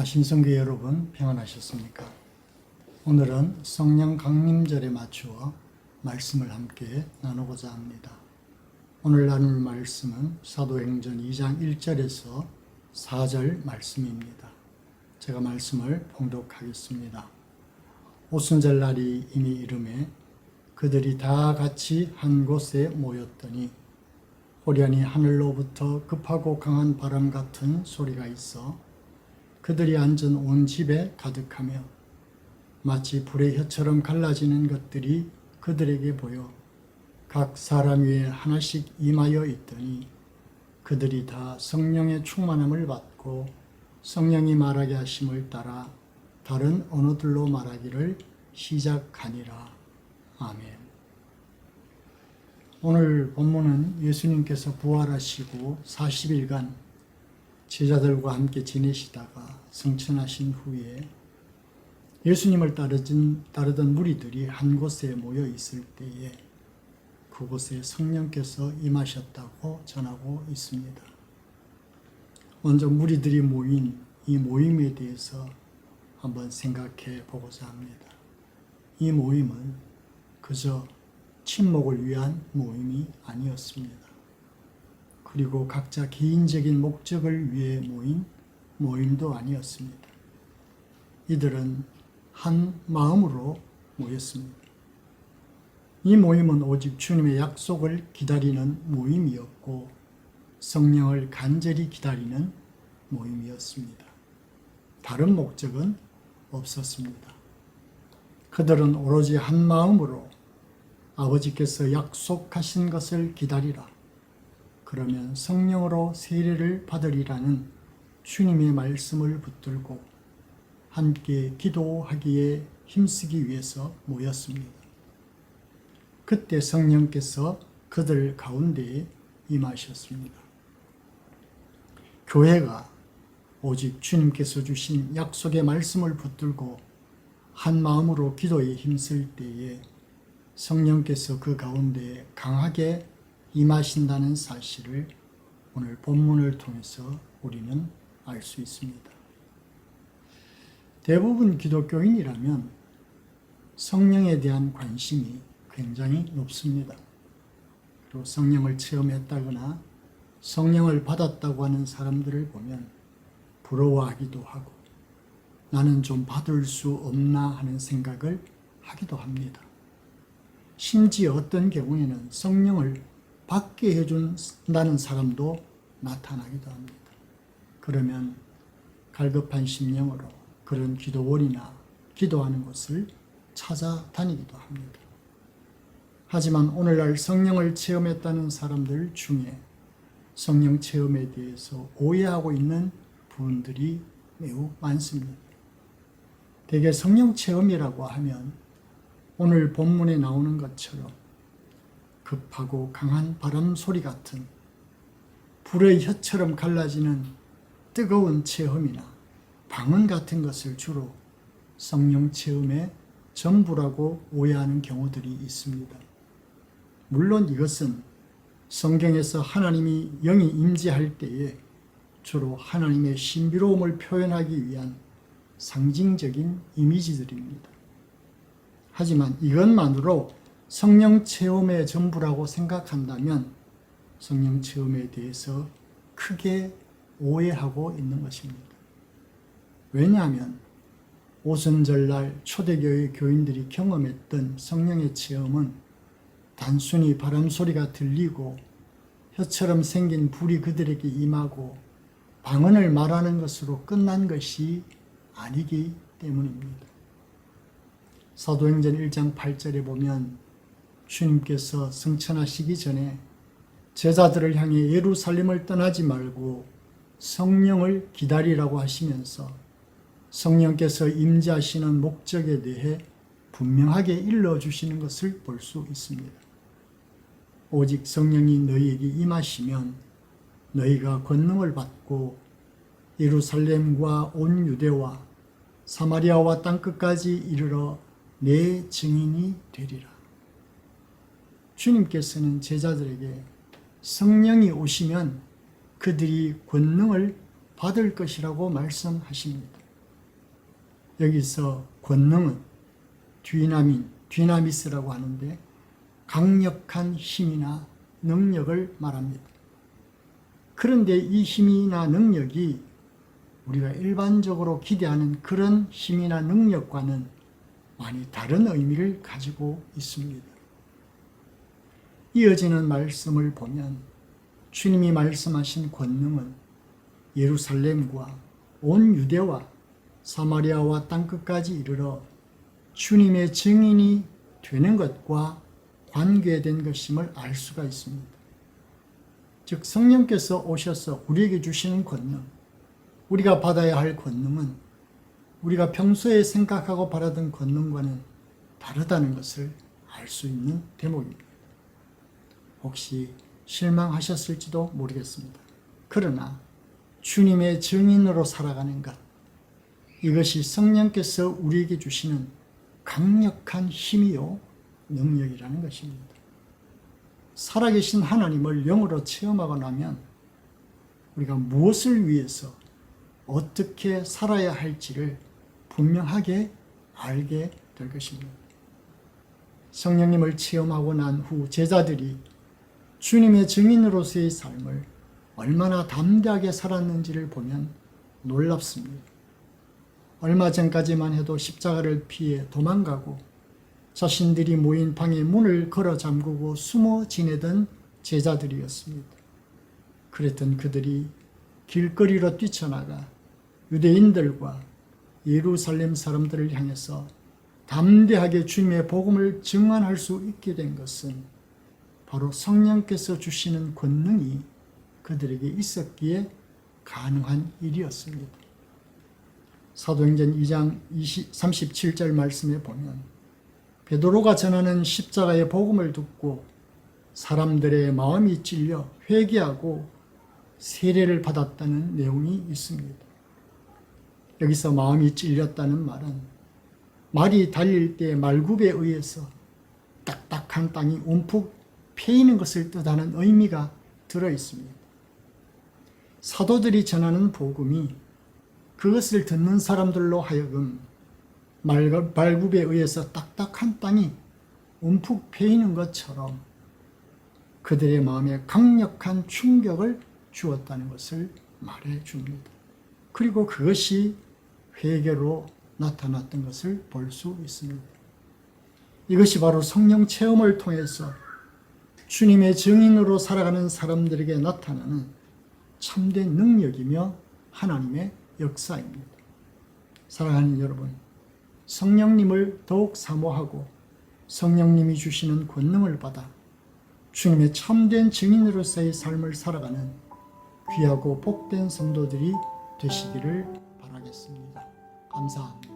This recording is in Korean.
신성교회 여러분 평안하셨습니까? 오늘은 성령 강림절에 맞추어 말씀을 함께 나누고자 합니다. 오늘 나눌 말씀은 사도행전 2장 1절에서 4절 말씀입니다. 제가 말씀을 봉독하겠습니다. 오순절 날이 이미 이르매 그들이 다 같이 한 곳에 모였더니 호련히 하늘로부터 급하고 강한 바람 같은 소리가 있어 그들이 앉은 온 집에 가득하며 마치 불의 혀처럼 갈라지는 것들이 그들에게 보여 각 사람 위에 하나씩 임하여 있더니 그들이 다 성령의 충만함을 받고 성령이 말하게 하심을 따라 다른 언어들로 말하기를 시작하니라. 아멘. 오늘 본문은 예수님께서 부활하시고 40일간 제자들과 함께 지내시다가 승천하신 후에 예수님을 따르던 무리들이 한 곳에 모여 있을 때에 그곳에 성령께서 임하셨다고 전하고 있습니다. 먼저 무리들이 모인 이 모임에 대해서 한번 생각해 보고자 합니다. 이 모임은 그저 친목을 위한 모임이 아니었습니다. 그리고 각자 개인적인 목적을 위해 모인 모임도 아니었습니다. 이들은 한 마음으로 모였습니다. 이 모임은 오직 주님의 약속을 기다리는 모임이었고 성령을 간절히 기다리는 모임이었습니다. 다른 목적은 없었습니다. 그들은 오로지 한 마음으로 아버지께서 약속하신 것을 기다리라. 그러면 성령으로 세례를 받으리라는 주님의 말씀을 붙들고 함께 기도하기에 힘쓰기 위해서 모였습니다. 그때 성령께서 그들 가운데에 임하셨습니다. 교회가 오직 주님께서 주신 약속의 말씀을 붙들고 한 마음으로 기도에 힘쓸 때에 성령께서 그 가운데에 강하게 임하신다는 사실을 오늘 본문을 통해서 우리는 알 수 있습니다. 대부분 기독교인이라면 성령에 대한 관심이 굉장히 높습니다. 그리고 성령을 체험했다거나 성령을 받았다고 하는 사람들을 보면 부러워하기도 하고 나는 좀 받을 수 없나 하는 생각을 하기도 합니다. 심지어 어떤 경우에는 성령을 받게 해준다는 사람도 나타나기도 합니다. 그러면 갈급한 심령으로 그런 기도원이나 기도하는 곳을 찾아다니기도 합니다. 하지만 오늘날 성령을 체험했다는 사람들 중에 성령 체험에 대해서 오해하고 있는 분들이 매우 많습니다. 대개 성령 체험이라고 하면 오늘 본문에 나오는 것처럼 급하고 강한 바람 소리 같은 불의 혀처럼 갈라지는 뜨거운 체험이나 방언 같은 것을 주로 성령 체험의 전부라고 오해하는 경우들이 있습니다. 물론 이것은 성경에서 하나님이 영이 임재할 때에 주로 하나님의 신비로움을 표현하기 위한 상징적인 이미지들입니다. 하지만 이것만으로 성령 체험의 전부라고 생각한다면 성령 체험에 대해서 크게 오해하고 있는 것입니다. 왜냐하면 오순절날 초대교회 교인들이 경험했던 성령의 체험은 단순히 바람소리가 들리고 혀처럼 생긴 불이 그들에게 임하고 방언을 말하는 것으로 끝난 것이 아니기 때문입니다. 사도행전 1장 8절에 보면 주님께서 승천하시기 전에 제자들을 향해 예루살렘을 떠나지 말고 성령을 기다리라고 하시면서 성령께서 임재하시는 목적에 대해 분명하게 일러주시는 것을 볼 수 있습니다. 오직 성령이 너희에게 임하시면 너희가 권능을 받고 예루살렘과 온 유대와 사마리아와 땅끝까지 이르러 내 증인이 되리라. 주님께서는 제자들에게 성령이 오시면 그들이 권능을 받을 것이라고 말씀하십니다. 여기서 권능은 디나미스라고 하는데 강력한 힘이나 능력을 말합니다. 그런데 이 힘이나 능력이 우리가 일반적으로 기대하는 그런 힘이나 능력과는 많이 다른 의미를 가지고 있습니다. 이어지는 말씀을 보면 주님이 말씀하신 권능은 예루살렘과 온 유대와 사마리아와 땅끝까지 이르러 주님의 증인이 되는 것과 관계된 것임을 알 수가 있습니다. 즉 성령께서 오셔서 우리에게 주시는 권능, 우리가 받아야 할 권능은 우리가 평소에 생각하고 바라던 권능과는 다르다는 것을 알 수 있는 대목입니다. 혹시 실망하셨을지도 모르겠습니다. 그러나 주님의 증인으로 살아가는 것, 이것이 성령께서 우리에게 주시는 강력한 힘이요 능력이라는 것입니다. 살아계신 하나님을 영으로 체험하고 나면 우리가 무엇을 위해서 어떻게 살아야 할지를 분명하게 알게 될 것입니다. 성령님을 체험하고 난 후 제자들이 주님의 증인으로서의 삶을 얼마나 담대하게 살았는지를 보면 놀랍습니다. 얼마 전까지만 해도 십자가를 피해 도망가고 자신들이 모인 방의 문을 걸어 잠그고 숨어 지내던 제자들이었습니다. 그랬던 그들이 길거리로 뛰쳐나가 유대인들과 예루살렘 사람들을 향해서 담대하게 주님의 복음을 증언할 수 있게 된 것은 바로 성령께서 주시는 권능이 그들에게 있었기에 가능한 일이었습니다. 사도행전 2장 37절 말씀에 보면 베드로가 전하는 십자가의 복음을 듣고 사람들의 마음이 찔려 회개하고 세례를 받았다는 내용이 있습니다. 여기서 마음이 찔렸다는 말은 말이 달릴 때 말굽에 의해서 딱딱한 땅이 움푹 패이는 것을 뜻하는 의미가 들어 있습니다. 사도들이 전하는 복음이 그것을 듣는 사람들로 하여금 말굽에 의해서 딱딱한 땅이 움푹 패이는 것처럼 그들의 마음에 강력한 충격을 주었다는 것을 말해 줍니다. 그리고 그것이 회개로 나타났던 것을 볼 수 있습니다. 이것이 바로 성령 체험을 통해서 주님의 증인으로 살아가는 사람들에게 나타나는 참된 능력이며 하나님의 역사입니다. 사랑하는 여러분, 성령님을 더욱 사모하고 성령님이 주시는 권능을 받아 주님의 참된 증인으로서의 삶을 살아가는 귀하고 복된 성도들이 되시기를 바라겠습니다. 감사합니다.